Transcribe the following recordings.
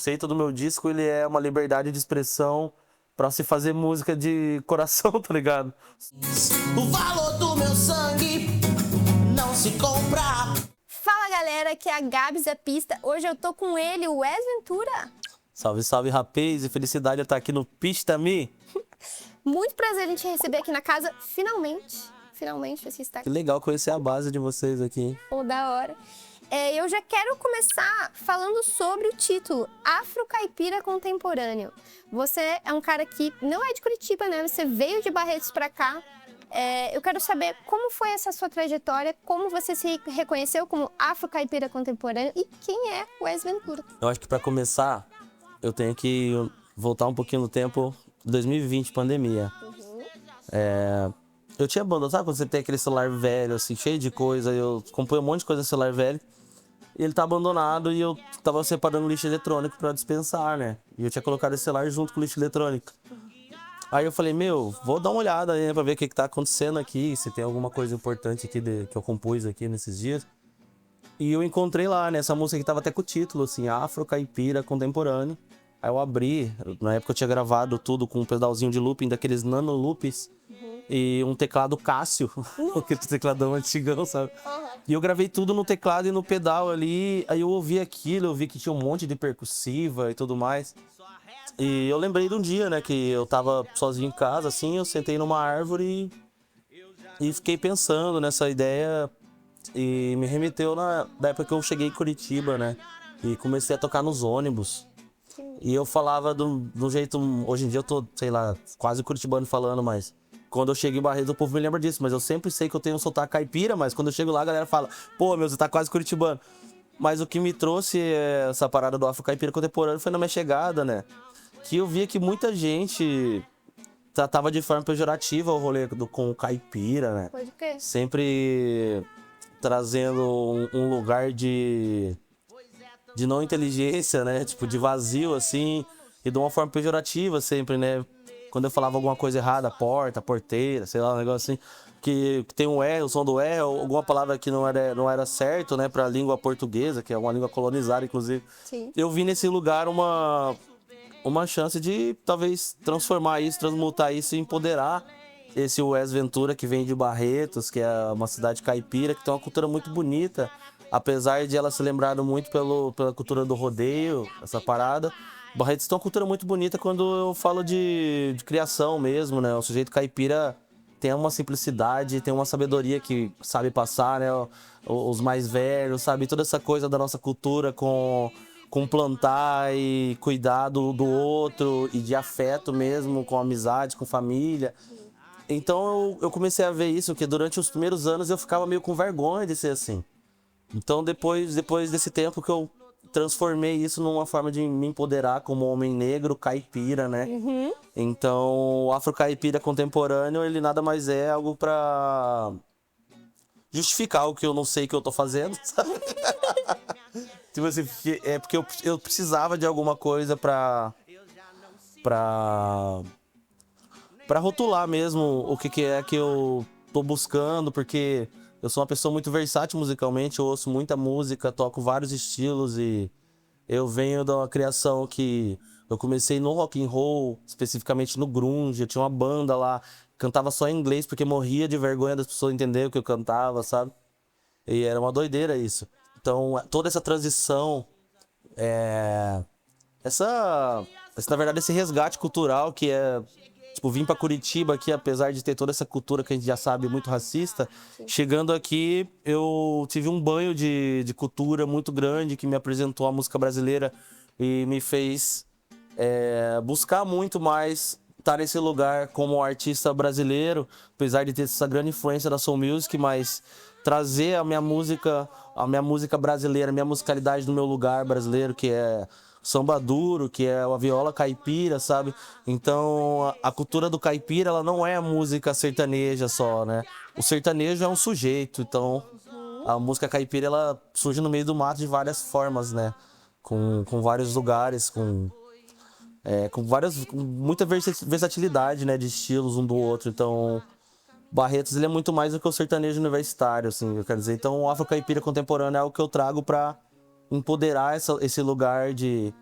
conceito do meu disco, ele é uma liberdade de expressão pra se fazer música de coração, tá ligado? O valor do meu sangue não se compra. Fala galera, aqui é a Gabs da Pista. Hoje eu tô com ele, o Wes Ventura. Salve, salve, rapaz, e felicidade de estar aqui no Pista Me. Muito prazer em te receber aqui na casa, finalmente. Finalmente você está Que aqui. legal conhecer a base de vocês aqui. Pô, da hora. Eu já quero começar falando sobre o título, Afro Caipira Contemporâneo. Você é um cara que não é de Curitiba, né? Você veio de Barretos pra cá. Eu quero saber como foi essa sua trajetória, como você se reconheceu como Afro Caipira Contemporâneo e quem é o Wes Ventura. Eu acho que pra começar, eu tenho que voltar um pouquinho no tempo, 2020, pandemia. Eu tinha abandonado, sabe quando você tem aquele celular velho, assim, cheio de coisa, eu comprei um monte de coisa no celular velho, e ele tá abandonado e eu tava separando lixo eletrônico pra dispensar, né? E eu tinha colocado esse celular junto com o lixo eletrônico. Aí eu falei, vou dar uma olhada aí, né, pra ver o que tá acontecendo aqui, se tem alguma coisa importante aqui que eu compus aqui nesses dias. E eu encontrei lá, né, essa música que tava até com o título, assim, Afro Caipira Contemporâneo. Aí eu abri, na época eu tinha gravado tudo com um pedalzinho de looping, daqueles nano loops, e um teclado Cássio, aquele tecladão antigão, sabe? E eu gravei tudo no teclado e no pedal ali, aí eu ouvi aquilo, eu vi que tinha um monte de percussiva e tudo mais. E eu lembrei de um dia, né, que eu tava sozinho em casa, assim, eu sentei numa árvore e fiquei pensando nessa ideia e me remeteu da época que eu cheguei em Curitiba, né, e comecei a tocar nos ônibus. E eu falava do jeito, hoje em dia eu tô, sei lá, quase curitibano falando, mas quando eu chego em Barretos o povo me lembra disso, mas eu sempre sei que eu tenho um sotaque caipira, mas quando eu chego lá a galera fala, pô, meu, você tá quase curitibano. Mas o que me trouxe essa parada do Afro Caipira Contemporâneo foi na minha chegada, né? Que eu via que muita gente tratava de forma pejorativa o rolê com o caipira, né? Pode crer. Sempre trazendo um lugar de não inteligência, né? Tipo, de vazio, assim, e de uma forma pejorativa sempre, né? Quando eu falava alguma coisa errada, porta, porteira, sei lá, um negócio assim, que tem um R, o som do R, ou alguma palavra que não era certo, né, pra língua portuguesa, que é uma língua colonizada, inclusive. Sim. Eu vi nesse lugar uma chance de talvez transformar isso, transmutar isso e empoderar esse Wes Ventura que vem de Barretos, que é uma cidade caipira, que tem uma cultura muito bonita, apesar de ela se lembrar muito pela cultura do rodeio, essa parada. Barretos tem uma cultura muito bonita quando eu falo de criação mesmo, né? O sujeito caipira tem uma simplicidade, tem uma sabedoria que sabe passar, né? Os mais velhos, sabe? Toda essa coisa da nossa cultura com plantar e cuidar do outro e de afeto mesmo, com amizade, com família. Então eu comecei a ver isso, que durante os primeiros anos eu ficava meio com vergonha de ser assim. Então depois desse tempo que eu transformei isso numa forma de me empoderar como homem negro, caipira, né? Então o Afro Caipira Contemporâneo, ele nada mais é algo pra justificar o que eu não sei que eu tô fazendo, sabe? Tipo assim, porque eu precisava de alguma coisa pra rotular mesmo o que é que eu tô buscando, porque eu sou uma pessoa muito versátil musicalmente, eu ouço muita música, toco vários estilos e eu venho de uma criação que eu comecei no rock and roll, especificamente no grunge, eu tinha uma banda lá, cantava só em inglês porque morria de vergonha das pessoas entenderem o que eu cantava, sabe? E era uma doideira isso. Então, toda essa transição, na verdade, esse resgate cultural que é, tipo, vim pra Curitiba aqui, apesar de ter toda essa cultura que a gente já sabe muito racista, chegando aqui, eu tive um banho de cultura muito grande que me apresentou a música brasileira e me fez buscar muito mais estar nesse lugar como artista brasileiro, apesar de ter essa grande influência da Soul Music, mas trazer a minha música brasileira, a minha musicalidade no meu lugar brasileiro, que é samba duro, que é a viola caipira, sabe? Então, a cultura do caipira, ela não é a música sertaneja só, né? O sertanejo é um sujeito, então a música caipira, ela surge no meio do mato de várias formas, né? Com vários lugares, com muita versatilidade, né, de estilos um do outro. Então, Barretos, ele é muito mais do que o sertanejo universitário, assim, eu quero dizer. Então, o Afro Caipira Contemporâneo é o que eu trago pra empoderar esse lugar de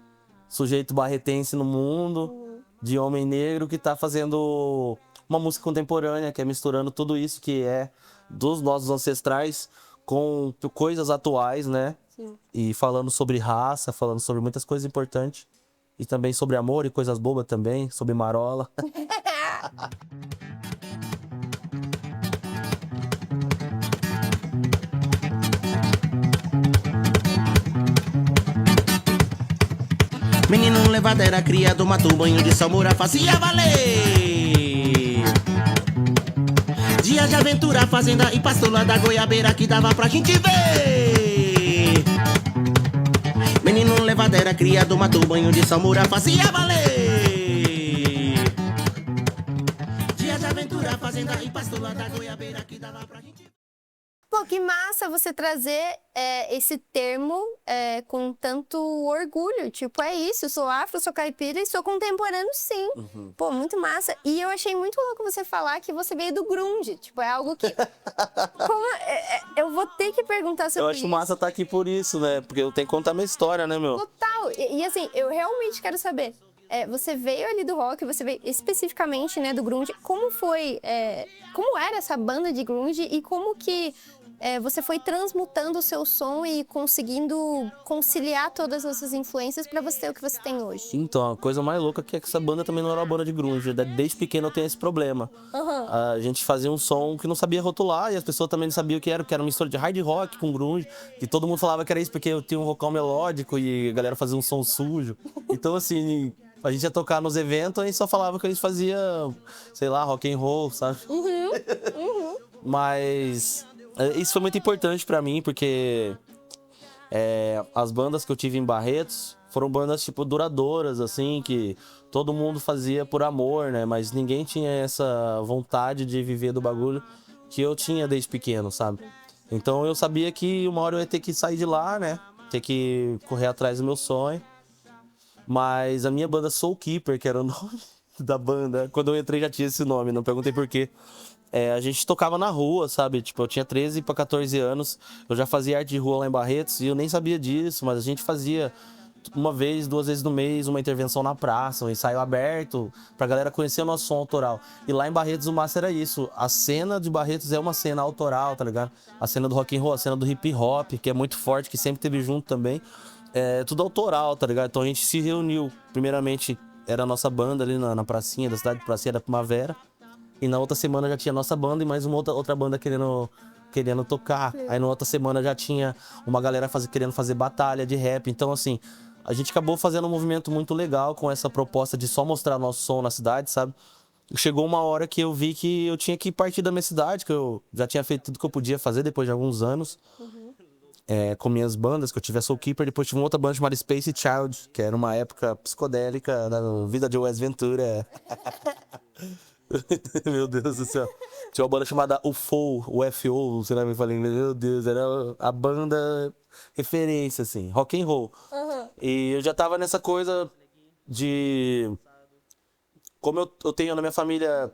sujeito barretense no mundo, de homem negro que tá fazendo uma música contemporânea, que é misturando tudo isso que é dos nossos ancestrais com coisas atuais, né? Sim. E falando sobre raça, falando sobre muitas coisas importantes. E também sobre amor e coisas bobas também, sobre marola. Menino levado era criado, matou banho de salmoura, fazia valer. Dia de aventura, fazenda e pastola da goiabeira que dava pra gente ver. Menino levado era criado, matou banho de salmoura, fazia valer. Dia de aventura, fazenda e pastola da goiabeira que dava pra gente ver. Pô, que massa você trazer esse termo com tanto orgulho. Tipo, é isso, eu sou afro, sou caipira e sou contemporâneo, sim. Pô, muito massa. E eu achei muito louco você falar que você veio do grunge. Tipo, é algo que... eu vou ter que perguntar sobre Eu isso. acho massa estar aqui por isso, né? Porque eu tenho que contar minha história, né, meu? Total. E assim, eu realmente quero saber. Você veio ali do rock, você veio especificamente, né, do grunge. Como foi... como era essa banda de grunge e como que... você foi transmutando o seu som e conseguindo conciliar todas essas influências pra você ter o que você tem hoje. Então, a coisa mais louca é que essa banda também não era uma banda de grunge. Desde pequeno eu tenho esse problema. A gente fazia um som que não sabia rotular e as pessoas também não sabiam o que era uma mistura de hard rock com grunge. E todo mundo falava que era isso porque eu tinha um vocal melódico e a galera fazia um som sujo. Então, assim, a gente ia tocar nos eventos e só falava que a gente fazia, sei lá, rock and roll, sabe? Mas... isso foi muito importante pra mim, porque as bandas que eu tive em Barretos foram bandas, tipo, duradouras, assim, que todo mundo fazia por amor, né? Mas ninguém tinha essa vontade de viver do bagulho que eu tinha desde pequeno, sabe? Então eu sabia que uma hora eu ia ter que sair de lá, né? Ter que correr atrás do meu sonho. Mas a minha banda Soul Keeper, que era o nome da banda, quando eu entrei já tinha esse nome, não perguntei por quê. A gente tocava na rua, sabe? Tipo, eu tinha 13 para 14 anos, eu já fazia arte de rua lá em Barretos e eu nem sabia disso, mas a gente fazia uma vez, 2 vezes no mês, uma intervenção na praça, um ensaio aberto, pra galera conhecer o nosso som autoral. E lá em Barretos o massa era isso, a cena de Barretos é uma cena autoral, tá ligado? A cena do rock and roll, a cena do hip hop, que é muito forte, que sempre teve junto também. É tudo autoral, tá ligado? Então a gente se reuniu, primeiramente era a nossa banda ali na pracinha da cidade, pracinha da Primavera. E na outra semana já tinha nossa banda e mais uma outra banda querendo tocar. Aí na outra semana já tinha uma galera querendo fazer batalha de rap. Então, assim, a gente acabou fazendo um movimento muito legal com essa proposta de só mostrar nosso som na cidade, sabe? Chegou uma hora que eu vi que eu tinha que partir da minha cidade, que eu já tinha feito tudo que eu podia fazer depois de alguns anos. Com minhas bandas, que eu tive a Soul Keeper, depois tive uma outra banda chamada Space Child, que era uma época psicodélica da vida de Wes Ventura. Meu Deus do céu. Tinha uma banda chamada UFO, UFO, sei lá, me falei, meu Deus, era a banda referência, assim, rock and roll. E eu já tava nessa coisa de... Como eu tenho na minha família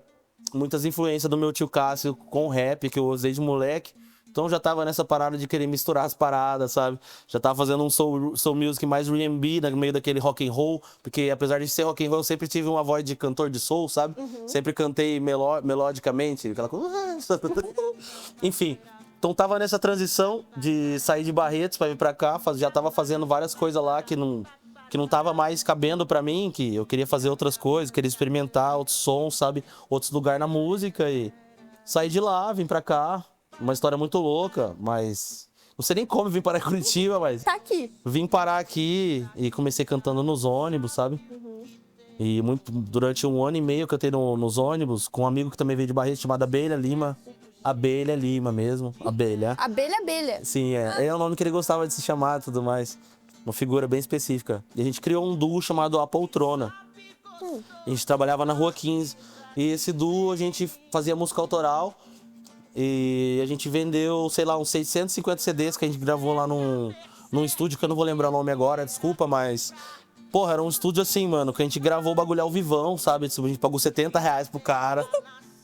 muitas influências do meu tio Cássio com o rap, que eu usei de moleque, então já tava nessa parada de querer misturar as paradas, sabe? Já tava fazendo um soul music mais R&B, no meio daquele rock and roll, porque apesar de ser rock and roll, eu sempre tive uma voz de cantor de soul, sabe? Sempre cantei melodicamente, aquela coisa... Enfim, então tava nessa transição de sair de Barretos pra vir pra cá, já tava fazendo várias coisas lá que não tava mais cabendo pra mim, que eu queria fazer outras coisas, queria experimentar outros sons, sabe? Outros lugares na música e saí de lá, vim pra cá. Uma história muito louca, mas... Não sei nem como vim parar em Curitiba, mas... Tá aqui. Vim parar aqui e comecei cantando nos ônibus, sabe? E durante 1 ano e meio eu cantei nos ônibus com um amigo que também veio de Barretos, chamado Abelha Lima. Abelha Lima mesmo, Abelha. Abelha. Sim, é o nome que ele gostava de se chamar e tudo mais. Uma figura bem específica. E a gente criou um duo chamado A Poltrona. A gente trabalhava na Rua 15. E esse duo a gente fazia música autoral. E a gente vendeu, sei lá, uns 650 CDs que a gente gravou lá num estúdio que eu não vou lembrar o nome agora, desculpa, mas... Porra, era um estúdio assim, mano, que a gente gravou o bagulho ao vivão, sabe? A gente pagou R$70 pro cara.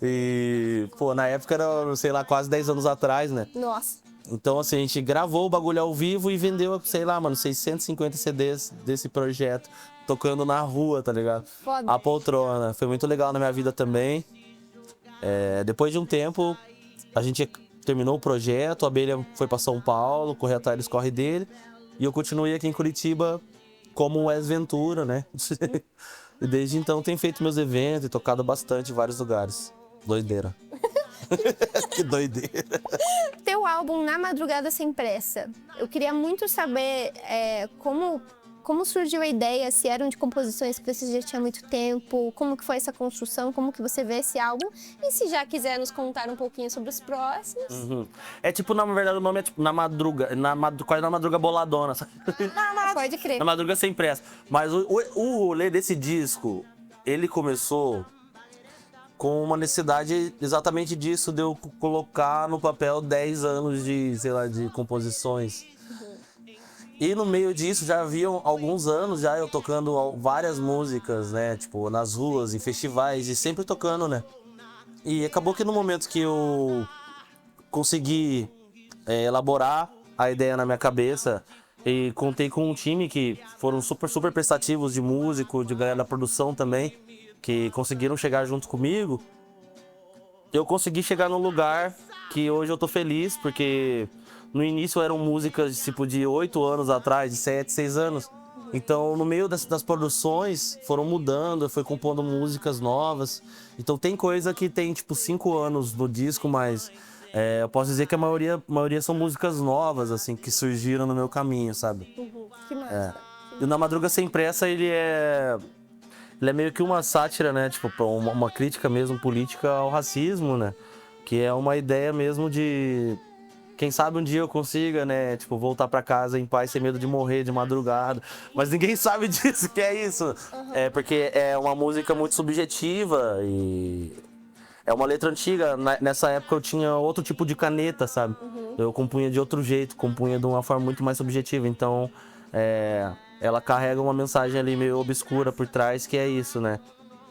E, pô, na época era, sei lá, quase 10 anos atrás, né? Nossa. Então, assim, a gente gravou o bagulho ao vivo e vendeu, sei lá, mano, 650 CDs desse projeto. tocando na rua, tá ligado? Foda. A poltrona. Foi muito legal na minha vida também. Depois de um tempo, a gente terminou o projeto, a Abelha foi pra São Paulo, correr atrás dos corre dele. E eu continuei aqui em Curitiba como Wes Ventura, né? E desde então tenho feito meus eventos e tocado bastante em vários lugares. Doideira. Que doideira. Teu álbum Na Madrugada Sem Pressa. Eu queria muito saber como surgiu a ideia, se eram de composições que você já tinha há muito tempo, como que foi essa construção, como que você vê esse álbum. E se já quiser nos contar um pouquinho sobre os próximos. Uhum. É tipo, na verdade, o nome é tipo quase na madruga boladona, sabe? Pode crer. Na madruga sem pressa. Mas o rolê desse disco, ele começou com uma necessidade exatamente disso, de eu colocar no papel 10 anos de, sei lá, de composições. E no meio disso já haviam alguns anos já eu tocando várias músicas, né? Tipo, nas ruas, em festivais e sempre tocando, né? E acabou que no momento que eu consegui elaborar a ideia na minha cabeça e contei com um time que foram super prestativos de músico, de galera da produção também, que conseguiram chegar junto comigo, eu consegui chegar num lugar que hoje eu tô feliz, porque no início eram músicas tipo de 8 anos atrás, de 7, 6 anos. Então, no meio das produções, foram mudando, eu fui compondo músicas novas. Então, tem coisa que tem tipo 5 anos no disco, mas eu posso dizer que a maioria são músicas novas, assim, que surgiram no meu caminho, sabe? Que massa. E o Na Madruga Sem Pressa, ele é meio que uma sátira, né? Tipo, uma crítica mesmo política ao racismo, né? Que é uma ideia mesmo de... Quem sabe um dia eu consiga, né? Tipo, voltar pra casa em paz sem medo de morrer de madrugada. Mas ninguém sabe disso, que é isso. É porque é uma música muito subjetiva e... É uma letra antiga. Nessa época eu tinha outro tipo de caneta, sabe? Eu compunha de outro jeito, compunha de uma forma muito mais subjetiva. Então, ela carrega uma mensagem ali meio obscura por trás, que é isso, né?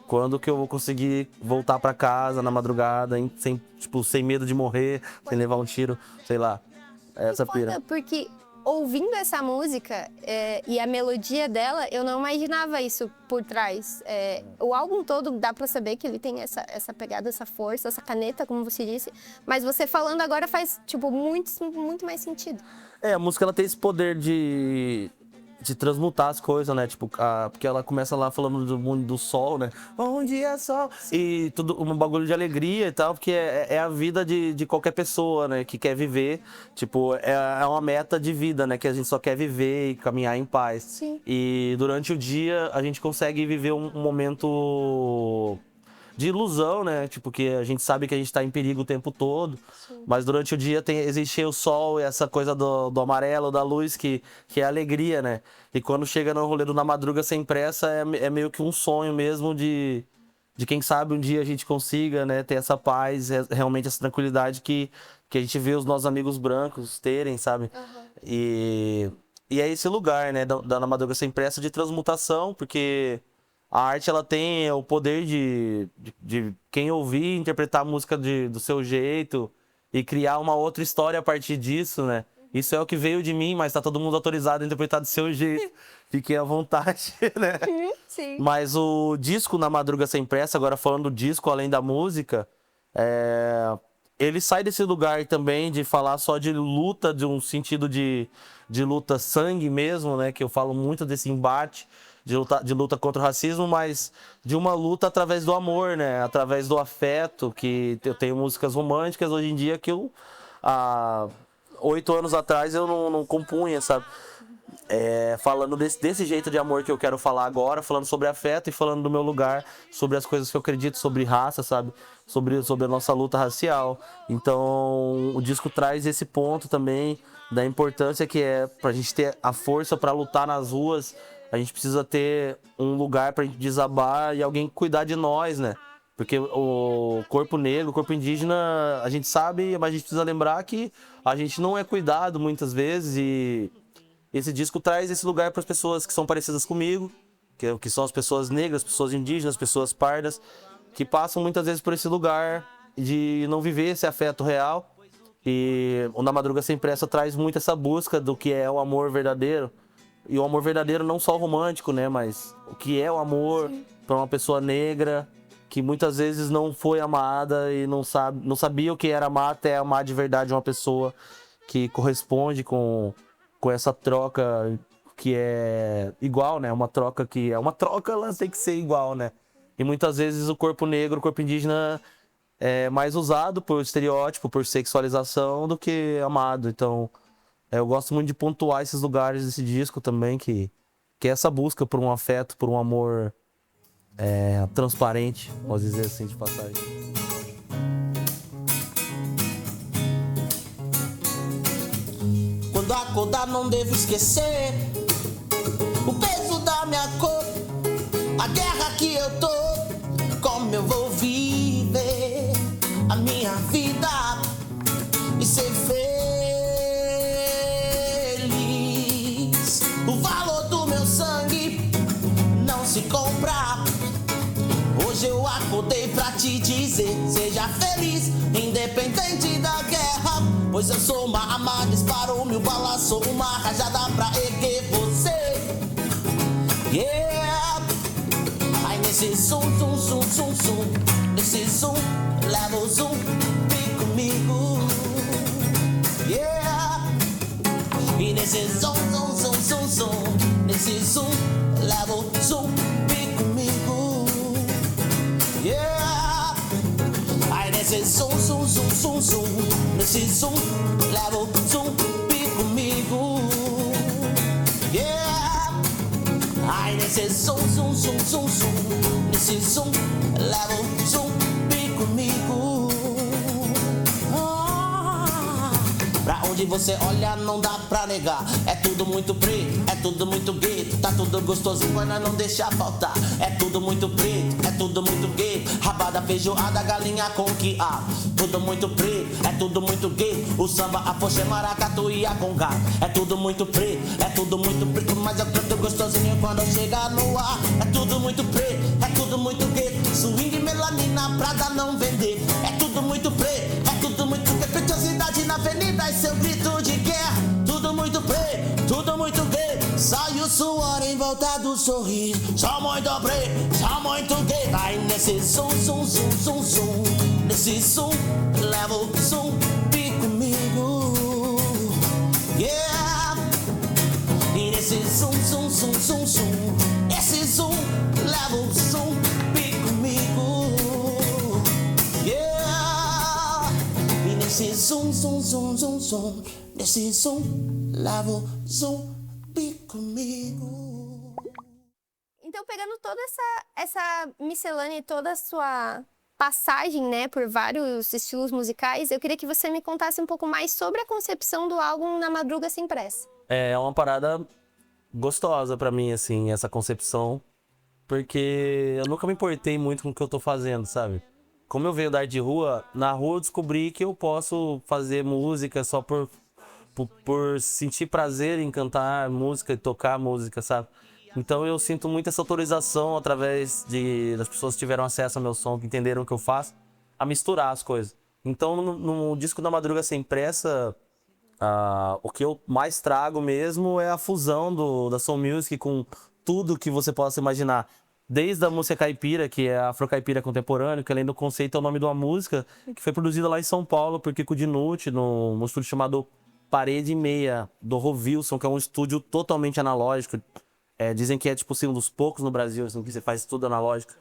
Quando que eu vou conseguir voltar pra casa na madrugada, sem medo de morrer, sem levar um tiro, sei lá. Essa pira. Porque ouvindo essa música e a melodia dela, eu não imaginava isso por trás. O álbum todo dá pra saber que ele tem essa pegada, essa força, essa caneta, como você disse. Mas você falando agora faz, tipo, muito mais sentido. A música ela tem esse poder de transmutar as coisas, né? Tipo, porque ela começa lá falando do mundo do sol, né? Bom dia, sol! E tudo, um bagulho de alegria e tal, porque é a vida de qualquer pessoa, né? Que quer viver. Tipo, é uma meta de vida, né? Que a gente só quer viver e caminhar em paz. Sim. E durante o dia a gente consegue viver um momento de ilusão, né? Tipo, que a gente sabe que a gente tá em perigo o tempo todo. Sim. Mas durante o dia existe o sol e essa coisa do amarelo, da luz, que é a alegria, né? E quando chega no rolê do Na Madruga Sem Pressa, é meio que um sonho mesmo de quem sabe um dia a gente consiga, né? Ter essa paz, realmente essa tranquilidade que a gente vê os nossos amigos brancos terem, sabe? E é esse lugar, né? Da Na Madruga Sem Pressa de transmutação, porque... A arte, ela tem o poder de quem ouvir, interpretar a música do seu jeito e criar uma outra história a partir disso, né? Isso é o que veio de mim, mas tá todo mundo autorizado a interpretar do seu jeito. Fiquem à vontade, né? Sim. Mas o disco Na Madruga Sem Pressa, agora falando do disco, além da música, ele sai desse lugar também de falar só de luta, de um sentido de luta sangue mesmo, né? Que eu falo muito desse embate. De luta contra o racismo, mas de uma luta através do amor, né? Através do afeto, que eu tenho músicas românticas hoje em dia que eu, há 8 anos atrás, eu não compunha, sabe? Falando desse jeito de amor que eu quero falar agora, falando sobre afeto e falando do meu lugar, sobre as coisas que eu acredito, sobre raça, sabe? Sobre a nossa luta racial. Então, o disco traz esse ponto também da importância que é pra gente ter a força pra lutar nas ruas. A gente precisa ter um lugar pra gente desabar e alguém cuidar de nós, né? Porque o corpo negro, o corpo indígena, a gente sabe, mas a gente precisa lembrar que a gente não é cuidado muitas vezes e esse disco traz esse lugar para as pessoas que são parecidas comigo, que são as pessoas negras, pessoas indígenas, pessoas pardas, que passam muitas vezes por esse lugar de não viver esse afeto real. E o Na Madruga Sem Pressa traz muito essa busca do que é o amor verdadeiro. E o amor verdadeiro não só o romântico, né? Mas o que é o amor para uma pessoa negra que muitas vezes não foi amada e não sabia o que era amar até amar de verdade uma pessoa que corresponde com essa troca que é igual, né? Uma troca que é uma troca, ela tem que ser igual, né? E muitas vezes o corpo negro, o corpo indígena é mais usado por estereótipo, por sexualização do que amado. Então, eu gosto muito de pontuar esses lugares desse disco também, que é essa busca por um afeto, por um amor transparente, posso dizer assim, de passagem. Quando acordar não devo esquecer o peso da minha cor, a guerra que eu tô, como eu vou viver a minha vida e ser feliz. O valor do meu sangue não se compra. Hoje eu acordei pra te dizer, seja feliz, independente da guerra. Pois eu sou uma arma, disparo mil balas, sou uma rajada pra erguer você. Yeah! Aí nesse zum, zum, zum, zum, zum, nesse zum, leva o zum, vem comigo. Yeah! E nesse zum, zum, zum, zum, zum, nesse zum, leva o zum, vem comigo. Yeah! Aí nesse zum, zum, zum, zum, zum, nesse zum, leva o zum, vem comigo. Yeah! Aí nesse zum, zum, zum, zum, zum, nesse zum, leva o zum, vem comigo. Pra onde você olha não dá pra negar. É tudo muito preto, é tudo muito gueto. Tá tudo gostosinho, mas nós não deixa faltar. É tudo muito preto, é tudo muito gueto. Rabada, feijoada, galinha com quiabo. Tudo muito preto, é tudo muito gueto. O samba, a poxa, maracatu e a conga. É tudo muito preto, é tudo muito preto. Mas eu canto gostosinho quando chega no ar. É tudo muito preto, é tudo muito gueto. Swing, melanina, prada não vender. É tudo muito preto, é tudo muito gueto. Preciosidade na avenida, seu grito de guerra. Tudo muito preto, tudo muito gay. Sai o suor em volta do sorriso. Só muito preto, só muito gay. Aí nesse zum, zum, zum, zum, zum, nesse zum, leva o zum, vem comigo. Yeah! E nesse zum, zum, zum, zum, zum, esse zum, leva o zum, vem comigo. Yeah! E nesse zum, zum, zum, zum, zum, nesse zum, leva o zum, vem comigo. Então, pegando toda essa miscelânea e toda a sua passagem, né, por vários estilos musicais, eu queria que você me contasse um pouco mais sobre a concepção do álbum Na Madruga Sem Pressa. É uma parada gostosa pra mim, assim, essa concepção, porque eu nunca me importei muito com o que eu tô fazendo, sabe? Como eu venho da arte de rua, na rua eu descobri que eu posso fazer música só por sentir prazer em cantar música e tocar música, sabe? Então eu sinto muito essa autorização através das pessoas que tiveram acesso ao meu som, que entenderam o que eu faço, a misturar as coisas. Então no disco da Madruga Sem Pressa, o que eu mais trago mesmo é a fusão da Soul Music com tudo que você possa imaginar. Desde a música caipira, que é a afrocaipira contemporânea, que além do conceito é o nome de uma música, que foi produzida lá em São Paulo por Kiko Dinucci, num estúdio chamado Parede e Meia, do Rovilson, que é um estúdio totalmente analógico. Dizem que é tipo assim, um dos poucos no Brasil assim, que você faz tudo analógico.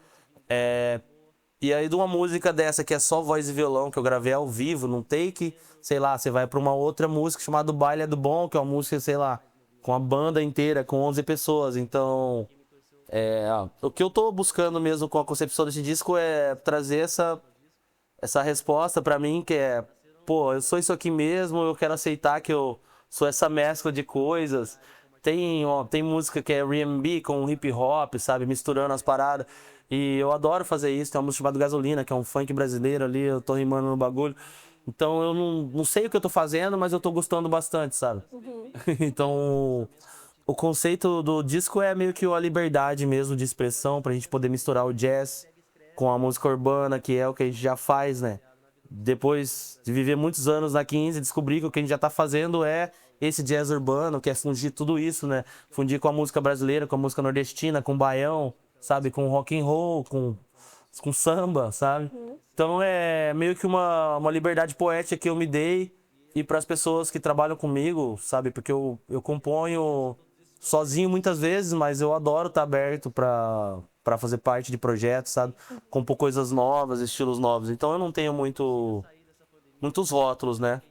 E aí de uma música dessa que é só voz e violão, que eu gravei ao vivo, num take, sei lá, você vai pra uma outra música chamada Baile é do Bom, que é uma música, sei lá, com a banda inteira, com 11 pessoas. Então, o que eu tô buscando mesmo com a concepção desse disco é trazer essa resposta pra mim, que é, pô, eu sou isso aqui mesmo, eu quero aceitar que eu sou essa mescla de coisas. Tem música que é R&B com hip hop, sabe? Misturando as paradas. E eu adoro fazer isso. Tem uma música chamada Gasolina, que é um funk brasileiro ali. Eu tô rimando no bagulho. Então eu não sei o que eu tô fazendo, mas eu tô gostando bastante, sabe? Uhum. Então o conceito do disco é meio que a liberdade mesmo de expressão, pra gente poder misturar o jazz com a música urbana, que é o que a gente já faz, né? Depois de viver muitos anos na 15, descobri que o que a gente já tá fazendo é esse jazz urbano, que é fundir tudo isso, né? Fundir com a música brasileira, com a música nordestina, com baião, sabe? Com rock and roll, com samba, sabe? Então é meio que uma liberdade poética que eu me dei e para as pessoas que trabalham comigo, sabe? Porque eu componho sozinho muitas vezes, mas eu adoro estar aberto para fazer parte de projetos, sabe? Compor coisas novas, estilos novos. Então eu não tenho muitos rótulos, né?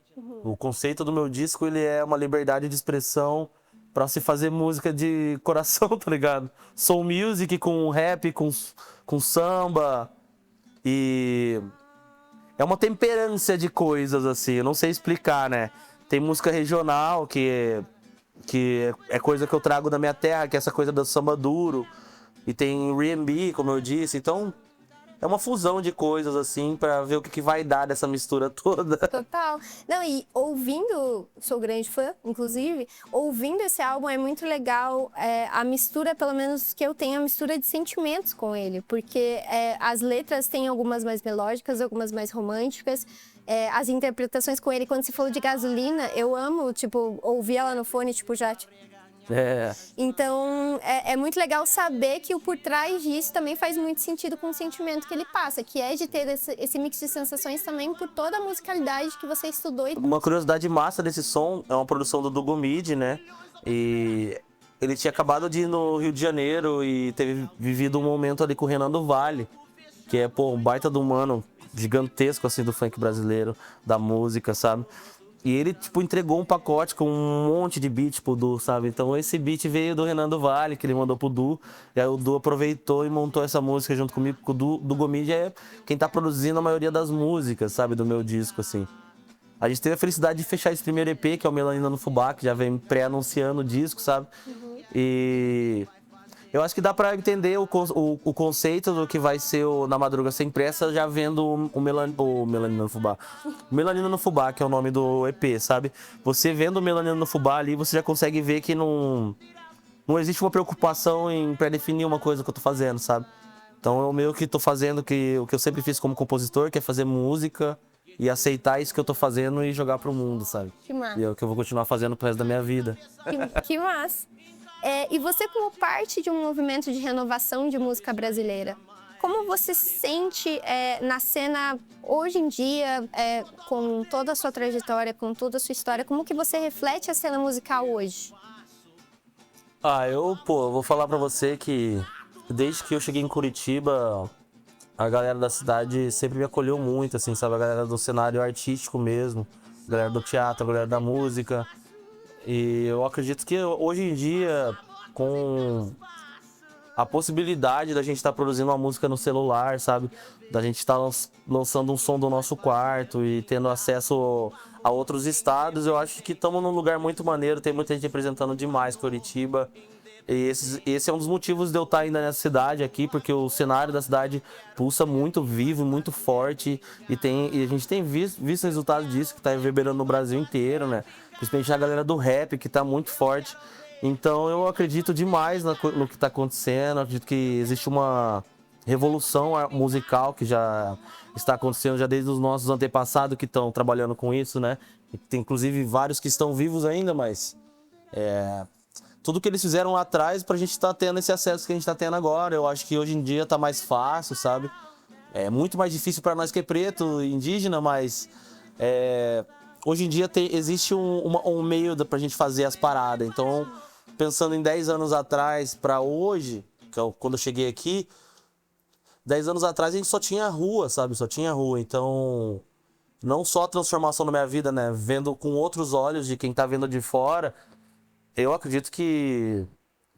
O conceito do meu disco, ele é uma liberdade de expressão para se fazer música de coração, tá ligado? Soul music com rap, com samba e é uma temperância de coisas assim, eu não sei explicar, né? Tem música regional que é coisa que eu trago da minha terra, que é essa coisa do samba duro. E tem R&B, como eu disse. Então, é uma fusão de coisas, assim, pra ver o que vai dar dessa mistura toda. Total. Não, e ouvindo, sou grande fã, inclusive, ouvindo esse álbum é muito legal a mistura, pelo menos que eu tenho, a mistura de sentimentos com ele. Porque as letras têm algumas mais melódicas, algumas mais românticas. As interpretações com ele, quando você falou de Gasolina, eu amo, tipo, ouvir ela no fone, tipo, já... Então, é muito legal saber que o por trás disso também faz muito sentido com o sentimento que ele passa, que é de ter esse mix de sensações também por toda a musicalidade que você estudou. Uma curiosidade massa desse som é uma produção do Dugomid, né? E ele tinha acabado de ir no Rio de Janeiro e teve vivido um momento ali com o Renan do Vale, que é, pô, um baita do mano gigantesco, assim, do funk brasileiro, da música, sabe? E ele, tipo, entregou um pacote com um monte de beat pro Du, sabe? Então esse beat veio do Renan do Vale, que ele mandou pro Du. E aí o Du aproveitou e montou essa música junto comigo, porque o Du Gomid é quem tá produzindo a maioria das músicas, sabe? Do meu disco, assim. A gente teve a felicidade de fechar esse primeiro EP, que é o Melanina no Fubá, que já vem pré-anunciando o disco, sabe? E... eu acho que dá pra entender o conceito do que vai ser o Na Madruga Sem Pressa, já vendo o Melanina no Fubá. Melanina no Fubá, que é o nome do EP, sabe? Você vendo o Melanina no Fubá ali, você já consegue ver que não existe uma preocupação em pré-definir uma coisa que eu tô fazendo, sabe? Então eu meio que tô fazendo o que eu sempre fiz como compositor, que é fazer música e aceitar isso que eu tô fazendo e jogar pro mundo, sabe? Que massa. E é o que eu vou continuar fazendo pro resto da minha vida. Que massa. E você, como parte de um movimento de renovação de música brasileira, como você se sente na cena hoje em dia, com toda a sua trajetória, com toda a sua história, como que você reflete a cena musical hoje? Eu vou falar pra você que desde que eu cheguei em Curitiba, a galera da cidade sempre me acolheu muito, assim, sabe? A galera do cenário artístico mesmo, a galera do teatro, a galera da música. E eu acredito que hoje em dia, com a possibilidade da gente estar produzindo uma música no celular, sabe? Da gente estar lançando um som do nosso quarto e tendo acesso a outros estados, eu acho que estamos num lugar muito maneiro, tem muita gente representando demais Curitiba. E esse é um dos motivos de eu estar ainda nessa cidade aqui, porque o cenário da cidade pulsa muito vivo, muito forte, e a gente tem visto o resultado disso, que está reverberando no Brasil inteiro, né? Principalmente a galera do rap, que está muito forte. Então eu acredito demais no que está acontecendo, acredito que existe uma revolução musical que já está acontecendo já desde os nossos antepassados que estão trabalhando com isso, né? E tem inclusive vários que estão vivos ainda, mas tudo que eles fizeram lá atrás pra gente estar tendo esse acesso que a gente tá tendo agora. Eu acho que hoje em dia tá mais fácil, sabe? É muito mais difícil para nós que é preto, indígena, mas hoje em dia existe um meio pra gente fazer as paradas. Então, pensando em 10 anos atrás pra hoje, que é quando eu cheguei aqui, 10 anos atrás a gente só tinha rua, sabe? Só tinha rua. Então, não só a transformação na minha vida, né? Vendo com outros olhos de quem tá vendo de fora, eu acredito que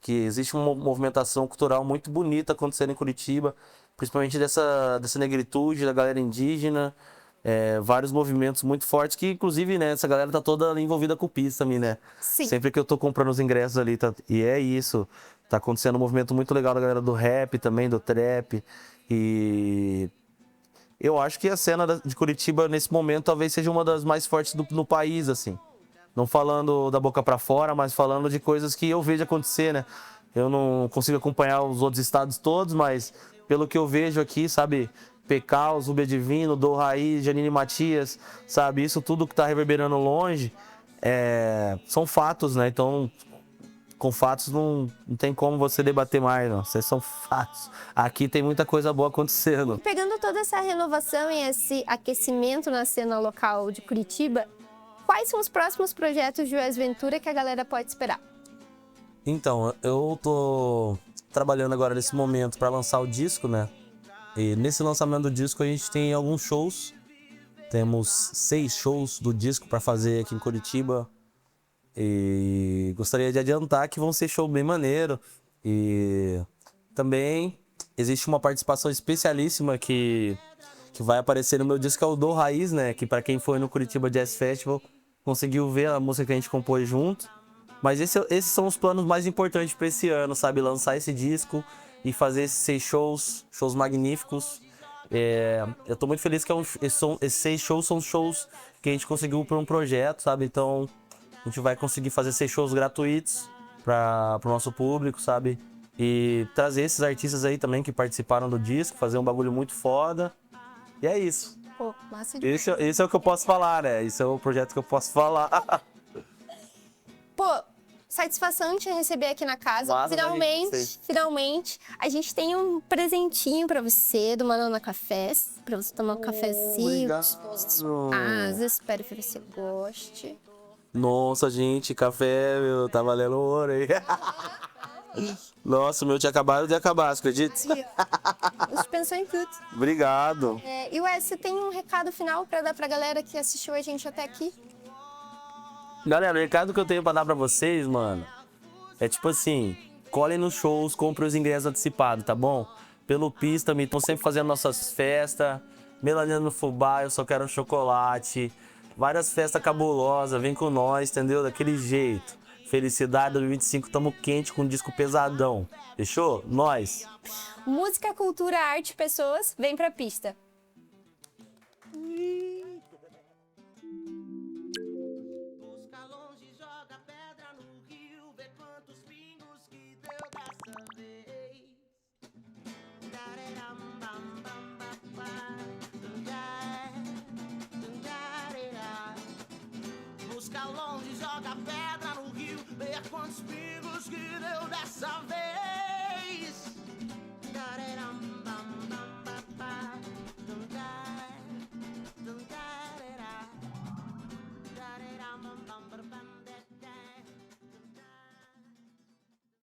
existe uma movimentação cultural muito bonita acontecendo em Curitiba, principalmente dessa negritude, da galera indígena, vários movimentos muito fortes, que inclusive, né, essa galera tá toda envolvida com o PIS também, né? Sim. Sempre que eu tô comprando os ingressos ali, e é isso, tá acontecendo um movimento muito legal da galera do rap também, do trap, e eu acho que a cena de Curitiba nesse momento talvez seja uma das mais fortes no país, assim. Não falando da boca pra fora, mas falando de coisas que eu vejo acontecer, né? Eu não consigo acompanhar os outros estados todos, mas pelo que eu vejo aqui, sabe? Pecaus, Rubia Divino, Do Raiz, Janine Matias, sabe? Isso tudo que tá reverberando longe são fatos, né? Então, com fatos não tem como você debater mais, não. Vocês são fatos. Aqui tem muita coisa boa acontecendo. Pegando toda essa renovação e esse aquecimento na cena local de Curitiba, quais são os próximos projetos de Wes Ventura que a galera pode esperar? Então, eu tô trabalhando agora nesse momento para lançar o disco, né? E nesse lançamento do disco a gente tem alguns shows. Temos 6 shows do disco para fazer aqui em Curitiba. E gostaria de adiantar que vão ser show bem maneiro. E também existe uma participação especialíssima que vai aparecer no meu disco, que é o Do Raiz, né? Que para quem foi no Curitiba Jazz Festival conseguiu ver a música que a gente compôs junto. Mas esses são os planos mais importantes para esse ano, sabe? Lançar esse disco e fazer esses 6 shows magníficos. Eu tô muito feliz que esses 6 shows são shows que a gente conseguiu por um projeto, sabe? Então a gente vai conseguir fazer 6 shows gratuitos para o nosso público, sabe? E trazer esses artistas aí também que participaram do disco, fazer um bagulho muito foda. E é isso. Pô, massa demais. Esse é o que eu posso falar, né? Esse é o projeto que eu posso falar. Pô, satisfação te receber aqui na casa. Massa, Finalmente, a gente tem um presentinho pra você do Manana Cafés, pra você tomar um cafezinho. Obrigado. Espero que você goste. Nossa, gente, café, meu, tá valendo ouro, hein? Nossa, o meu tinha acabado de acabar, você acredita? Você pensou em tudo. Obrigado. E Wes, você tem um recado final pra dar pra galera que assistiu a gente até aqui? Galera, o recado que eu tenho pra dar pra vocês, mano, é tipo assim, colhem nos shows, comprem os ingressos antecipados, tá bom? Pelo Pista-me, estão sempre fazendo nossas festas, Melanina no Fubá, eu só quero um chocolate, várias festas cabulosas, vem com nós, entendeu? Daquele jeito. Felicidade 2025, tamo quente com um disco pesadão, fechou? Nós! Música, cultura, arte, pessoas, vem pra pista. Busca longe, joga pedra no rio, ver quantos pingos que deu dessa vez.